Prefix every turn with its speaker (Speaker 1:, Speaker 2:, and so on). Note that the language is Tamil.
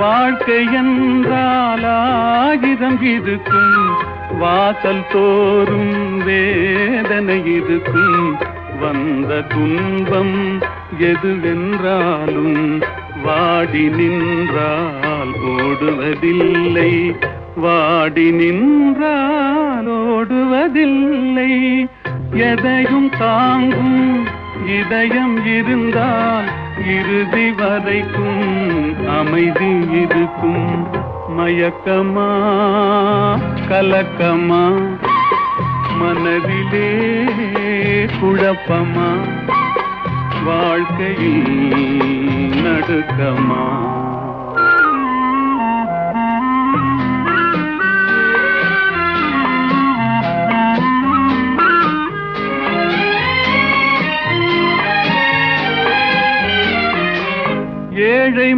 Speaker 1: வாழ்க்கை என்றால் ஆயிரம் இருக்கும், வாசல் தோறும் வேதனை இருக்கும். வந்த துன்பம் எதுவென்றாலும் வாடி நின்றால் ஓடுவதில்லை, வாடி நின்றால் ஓடுவதில்லை. எதையும் தாங்கும் இதயம் இருந்தால் இறுதி வரைக்கும் அமைதி இருக்கும். மயக்கமா கலக்கமா, மனதிலே குழப்பமா, வாழ்க்கையில் நடுக்கமா. ஏழை